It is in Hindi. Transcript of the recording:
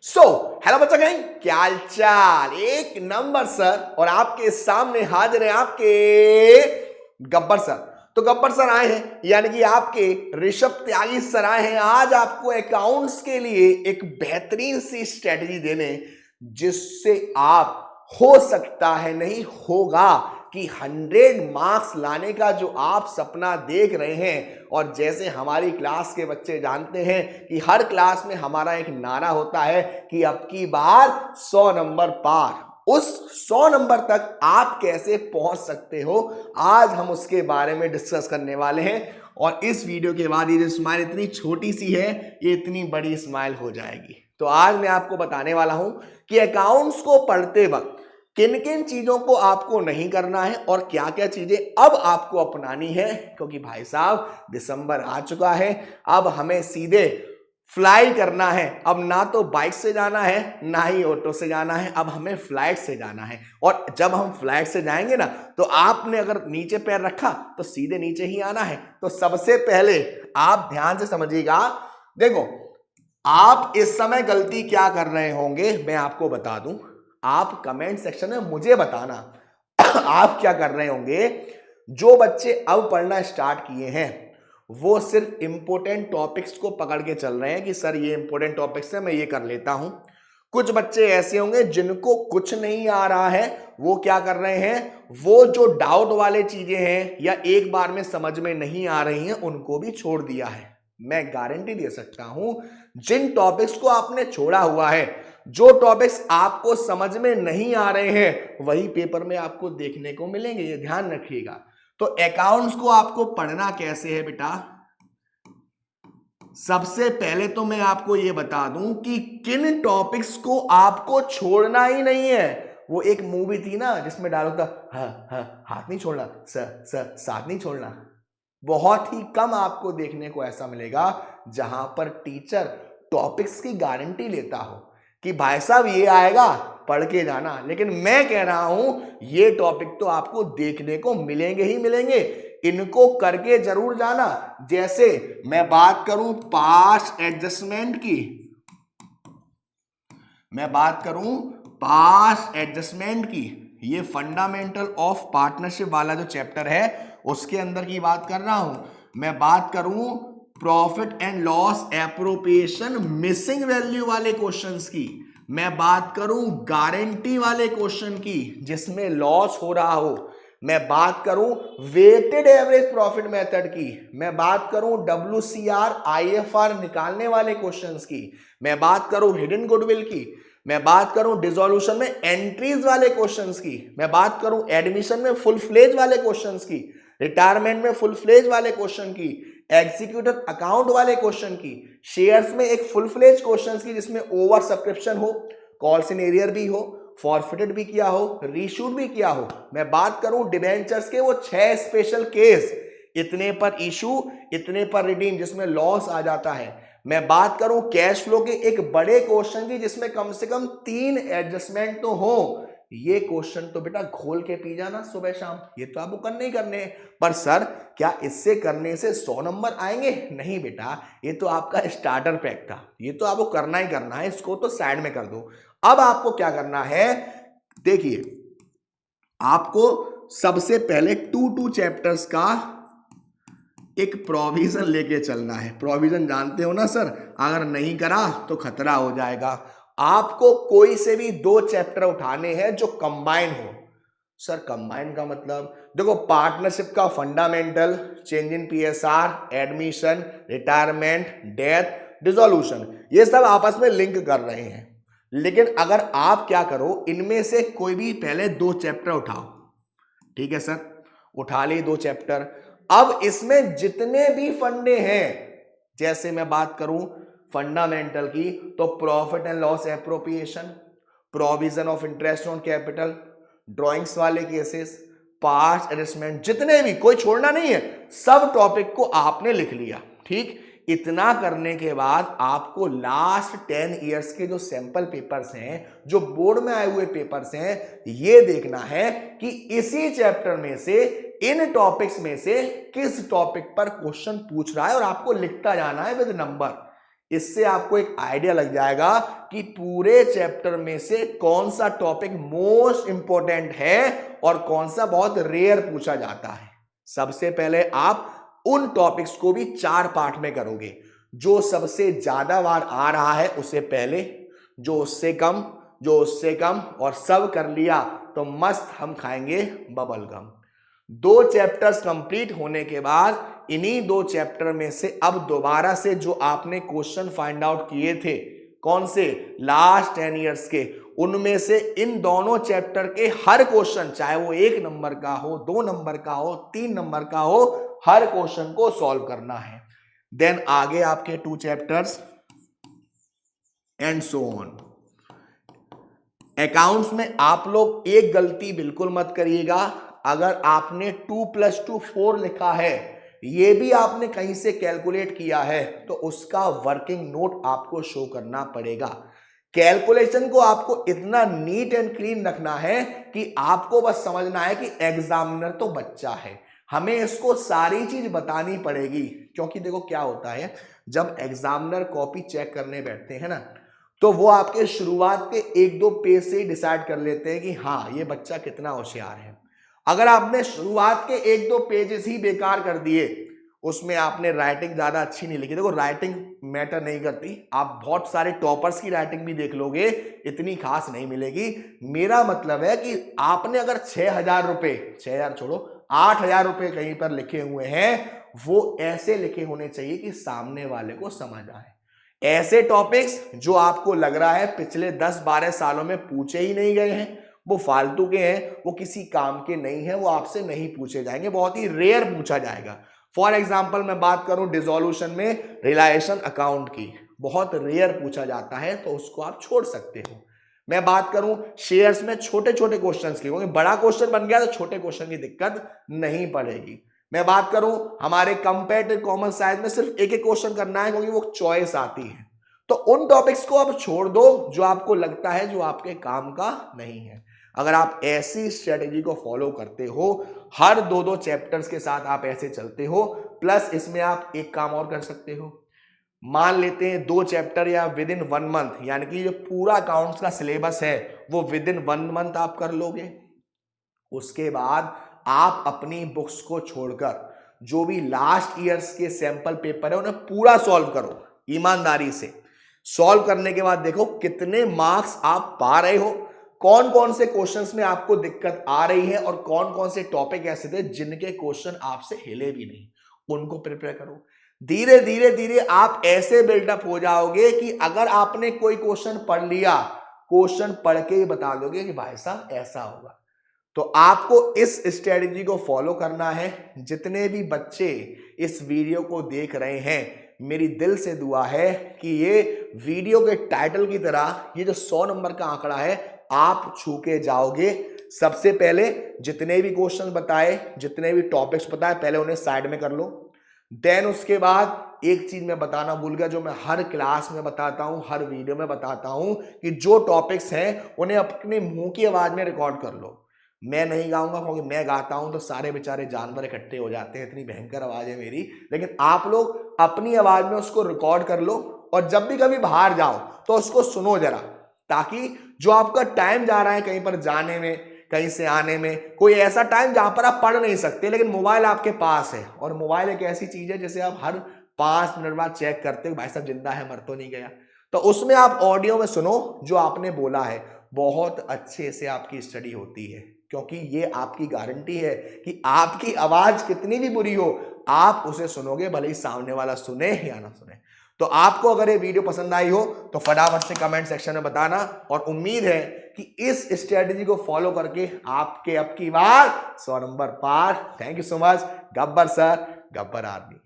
सो हेलो बच्चा गैंग, क्या हाल चाल। एक नंबर सर। और आपके सामने हाजिर है आपके गब्बर सर। तो गब्बर सर आए हैं, यानी कि आपके ऋषभ त्यागी सर आए हैं आज आपको अकाउंट्स के लिए एक बेहतरीन सी स्ट्रेटजी देने, जिससे आप हो सकता है नहीं होगा कि 100 मार्क्स लाने का जो आप सपना देख रहे हैं। और जैसे हमारी क्लास के बच्चे जानते हैं कि हर क्लास में हमारा एक नारा होता है कि अब की बार 100 नंबर पार, उस 100 नंबर तक आप कैसे पहुंच सकते हो, आज हम उसके बारे में डिस्कस करने वाले हैं। और इस वीडियो के बाद ये जो स्माइल इतनी छोटी सी है, ये इतनी बड़ी स्माइल हो जाएगी। तो आज मैं आपको बताने वाला हूं कि अकाउंट्स को पढ़ते वक्त किन किन चीजों को आपको नहीं करना है और क्या क्या चीजें अब आपको अपनानी है। क्योंकि भाई साहब दिसंबर आ चुका है, अब हमें सीधे फ्लाई करना है। अब ना तो बाइक से जाना है ना ही ऑटो से जाना है, अब हमें फ्लाइट से जाना है। और जब हम फ्लाइट से जाएंगे ना, तो आपने अगर नीचे पैर रखा तो सीधे नीचे ही आना है। तो सबसे पहले आप ध्यान से समझिएगा। देखो, आप इस समय गलती क्या कर रहे होंगे मैं आपको बता दूं। आप कमेंट सेक्शन में मुझे बताना आप क्या कर रहे होंगे। जो बच्चे अब पढ़ना स्टार्ट किए हैं वो सिर्फ इंपॉर्टेंट टॉपिक्स को पकड़ के चल रहे हैं कि सर ये इंपॉर्टेंट टॉपिक्स है, मैं ये कर लेता हूं। कुछ बच्चे ऐसे होंगे जिनको कुछ नहीं आ रहा है, वो क्या कर रहे हैं, वो जो डाउट वाले चीजें हैं या एक बार में समझ में नहीं आ रही हैं उनको भी छोड़ दिया है। मैं गारंटी दे सकता हूं, जिन टॉपिक्स को आपने छोड़ा हुआ है, जो टॉपिक्स आपको समझ में नहीं आ रहे हैं, वही पेपर में आपको देखने को मिलेंगे, ये ध्यान रखिएगा। तो अकाउंट्स को आपको पढ़ना कैसे है बेटा, सबसे पहले तो मैं आपको यह बता दूं कि किन टॉपिक्स को आपको छोड़ना ही नहीं है। वो एक मूवी थी ना जिसमें डायलॉग था, हाथ नहीं छोड़ना, साथ नहीं छोड़ना। बहुत ही कम आपको देखने को ऐसा मिलेगा जहां पर टीचर टॉपिक्स की गारंटी लेता हो कि भाई साहब ये आएगा पढ़ के जाना। लेकिन मैं कह रहा हूं ये टॉपिक तो आपको देखने को मिलेंगे ही मिलेंगे, इनको करके जरूर जाना। जैसे मैं बात करूं पास्ट एडजस्टमेंट की, मैं बात करूं पास्ट एडजस्टमेंट की, ये फंडामेंटल ऑफ पार्टनरशिप वाला जो चैप्टर है उसके अंदर की बात कर रहा हूं। मैं बात करूं profit and loss appropriation missing value वाले क्वेश्चंस की, मैं बात करूं गारंटी वाले क्वेश्चन की जिसमें लॉस हो रहा हो, मैं बात करूं वेटेड एवरेज प्रॉफिट मेथड की, मैं बात करूं WCR IFR निकालने वाले क्वेश्चंस की, मैं बात करूं हिडन गुडविल की, मैं बात करूं डिसोल्यूशन में एंट्रीज वाले क्वेश्चंस की, मैं बात करूं एडमिशन में फुल फ्लेज वाले क्वेश्चंस की, रिटायरमेंट में फुल फ्लेज वाले क्वेश्चन की, एग्जीक्यूटिव अकाउंट वाले क्वेश्चन की, शेयर्स में एक फुल फ्लेज क्वेश्चन की जिसमें ओवर सब्सक्रिप्शन हो, कॉल्स इन एरियर भी हो, फॉरफिटेड भी किया हो, रीशूड भी किया हो। मैं बात करूं डिबेंचर्स के वो 6 स्पेशल केस, इतने पर इशू इतने पर रिडीम जिसमें लॉस आ जाता है। मैं बात करूं कैश फ्लो के एक बड़े क्वेश्चन की जिसमें कम से कम 3 एडजस्टमेंट तो हो। ये क्वेश्चन तो बेटा घोल के पी जाना सुबह शाम, ये तो आपको करने ही करने हैं। पर सर क्या इससे करने से 100 नंबर आएंगे? नहीं बेटा, ये तो आपका स्टार्टर पैक था, ये तो आपको करना ही करना है, इसको तो साइड में कर दो। अब आपको क्या करना है, देखिए आपको सबसे पहले 2 चैप्टर्स का एक प्रोविजन लेके चलना है। प्रोविजन जानते हो ना सर, अगर नहीं करा तो खतरा हो जाएगा। आपको कोई से भी 2 चैप्टर उठाने हैं जो कंबाइन हो। सर कंबाइन का मतलब, देखो पार्टनरशिप का fundamental, change in PSR, admission, retirement, death, dissolution, ये सब आपस में लिंक कर रहे हैं। लेकिन अगर आप क्या करो, इनमें से कोई भी पहले 2 चैप्टर उठाओ। ठीक है सर, उठा लिए 2 चैप्टर। अब इसमें जितने भी फंडे हैं, जैसे मैं बात करूं फंडामेंटल की, तो profit and loss appropriation, provision of interest on capital, drawings वाले केसेस, पास्ट एडजस्टमेंट, जितने भी, कोई छोड़ना नहीं है, सब टॉपिक को आपने लिख लिया। ठीक, इतना करने के बाद आपको लास्ट 10 इयर्स के जो सैंपल पेपर्स हैं, जो बोर्ड में आए हुए पेपर्स हैं, ये देखना है कि इसी चैप्टर में से, इन टॉपिक्स में से किस टॉपिक पर क्वेश्चन पूछ रहा है, और आपको लिखता जाना है विद नंबर। इससे आपको एक आइडिया लग जाएगा कि पूरे चैप्टर में से कौन सा टॉपिक मोस्ट इंपॉर्टेंट है और कौन सा बहुत रेयर पूछा जाता है। सबसे पहले आप उन टॉपिक्स को भी 4 पार्ट में करोगे। जो सबसे ज्यादा बार आ रहा है उसे पहले, जो उससे कम और सब कर लिया तो मस्त हम खाएंगे बबल गम। 2 चैप्टर्स कंप्लीट होने के बाद इन्हीं 2 चैप्टर में से अब दोबारा से जो आपने क्वेश्चन फाइंड आउट किए थे, कौन से, लास्ट 10 इयर्स के, उनमें से इन दोनों चैप्टर के हर क्वेश्चन, चाहे वो 1 नंबर का हो, 2 नंबर का हो, 3 नंबर का हो, हर क्वेश्चन को सॉल्व करना है। देन आगे आपके 2 chapters and so on. Accounts में आप लोग एक गलती बिल्कुल मत करिएगा। अगर आपने 2 + 2 4 लिखा है, ये भी आपने कहीं से कैलकुलेट किया है, तो उसका वर्किंग नोट आपको शो करना पड़ेगा। कैलकुलेशन को आपको इतना नीट एंड क्लीन रखना है कि आपको बस समझना है कि एग्जामिनर तो बच्चा है, हमें इसको सारी चीज बतानी पड़ेगी। क्योंकि देखो क्या होता है, जब एग्जामिनर कॉपी चेक करने बैठते हैं ना, तो वो आपके शुरुआत के 1-2 पेज से ही डिसाइड कर लेते हैं कि हाँ ये बच्चा कितना होशियार है। अगर आपने शुरुआत के 1-2 पेजेस ही बेकार कर दिए, उसमें आपने राइटिंग ज्यादा अच्छी नहीं लिखी, देखो राइटिंग मैटर नहीं करती, आप बहुत सारे टॉपर्स की राइटिंग भी देख लोगे, इतनी खास नहीं मिलेगी। मेरा मतलब है कि आपने अगर 6,000 रुपए, 6,000 छोड़ो, 8,000 रुपए कहीं पर लिखे हुए हैं, वो ऐसे लिखे होने चाहिए कि सामने वाले को समझ आए। ऐसे टॉपिक्स जो आपको लग रहा है पिछले 10-12 सालों में पूछे ही नहीं गए हैं, वो फालतू के हैं, वो किसी काम के नहीं है, वो आपसे नहीं पूछे जाएंगे, बहुत ही रेयर पूछा जाएगा। फॉर एग्जाम्पल मैं बात करूं डिसोल्यूशन में रिलायेशन अकाउंट की, बहुत रेयर पूछा जाता है, तो उसको आप छोड़ सकते हो। मैं बात करूं शेयर्स में छोटे छोटे क्वेश्चंस की, क्योंकि बड़ा क्वेश्चन बन गया तो छोटे क्वेश्चन की दिक्कत नहीं पड़ेगी। मैं बात करूं हमारे कंपैरेटिव कॉमन साइंस में सिर्फ एक क्वेश्चन करना है, क्योंकि वो चॉइस आती है, तो उन टॉपिक्स को आप छोड़ दो जो आपको लगता है जो आपके काम का नहीं है। अगर आप ऐसी स्ट्रेटेजी को फॉलो करते हो, हर 2-2 चैप्टर्स के साथ आप ऐसे चलते हो, प्लस इसमें आप एक काम और कर सकते हो, मान लेते हैं 2 चैप्टर या विद इन 1 मंथ, यानी कि जो पूरा अकाउंट्स का सिलेबस है वो विद इन 1 मंथ आप कर लोगे। उसके बाद आप अपनी बुक्स को छोड़कर जो भी लास्ट ईयर्स के सैंपल पेपर है उन्हें पूरा सॉल्व करो, ईमानदारी से। सॉल्व करने के बाद देखो कितने मार्क्स आप पा रहे हो, कौन कौन से क्वेश्चंस में आपको दिक्कत आ रही है और कौन कौन से टॉपिक ऐसे थे जिनके क्वेश्चन आपसे हिले भी नहीं, उनको प्रिपेयर करो। धीरे धीरे धीरे आप ऐसे बिल्डअप हो जाओगे कि अगर आपने कोई क्वेश्चन पढ़ लिया, क्वेश्चन पढ़ के ही बता दोगे कि भाई साहब ऐसा होगा। तो आपको इस स्ट्रेटजी को फॉलो करना है। जितने भी बच्चे इस वीडियो को देख रहे हैं, मेरी दिल से दुआ है कि ये वीडियो के टाइटल की तरह ये जो 100 नंबर का आंकड़ा है आप छू के जाओगे। सबसे पहले जितने भी क्वेश्चन बताए, जितने भी टॉपिक्स बताए, पहले उन्हें साइड में कर लो। देन उसके बाद एक चीज मैं बताना भूल गया, जो मैं हर क्लास में बताता हूं, हर वीडियो में बताता हूं, कि जो टॉपिक्स हैं उन्हें अपने मुंह की आवाज में रिकॉर्ड कर लो। मैं नहीं गाऊंगा, क्योंकि मैं गाता हूं तो सारे बेचारे जानवर इकट्ठे हो जाते हैं, इतनी भयंकर आवाज है मेरी। लेकिन आप लोग अपनी आवाज में उसको रिकॉर्ड कर लो, और जब भी कभी बाहर जाओ तो उसको सुनो जरा, ताकि जो आपका टाइम जा रहा है कहीं पर जाने में, कहीं से आने में, कोई ऐसा टाइम जहां पर आप पढ़ नहीं सकते लेकिन मोबाइल आपके पास है, और मोबाइल एक ऐसी चीज है जिसे आप हर 5 मिनट बाद चेक करते हो भाई साहब जिंदा है, मर तो नहीं गया, तो उसमें आप ऑडियो में सुनो जो आपने बोला है। बहुत अच्छे से आपकी स्टडी होती है, क्योंकि ये आपकी गारंटी है कि आपकी आवाज कितनी भी बुरी हो, आप उसे सुनोगे, भले ही सामने वाला सुने या ना सुने। तो आपको अगर ये वीडियो पसंद आई हो तो फटाफट से कमेंट सेक्शन में बताना, और उम्मीद है कि इस स्ट्रेटजी को फॉलो करके आपके अब की बार 100 नंबर पार। Thank you so much. Gabbar sir, Gabbar आदमी।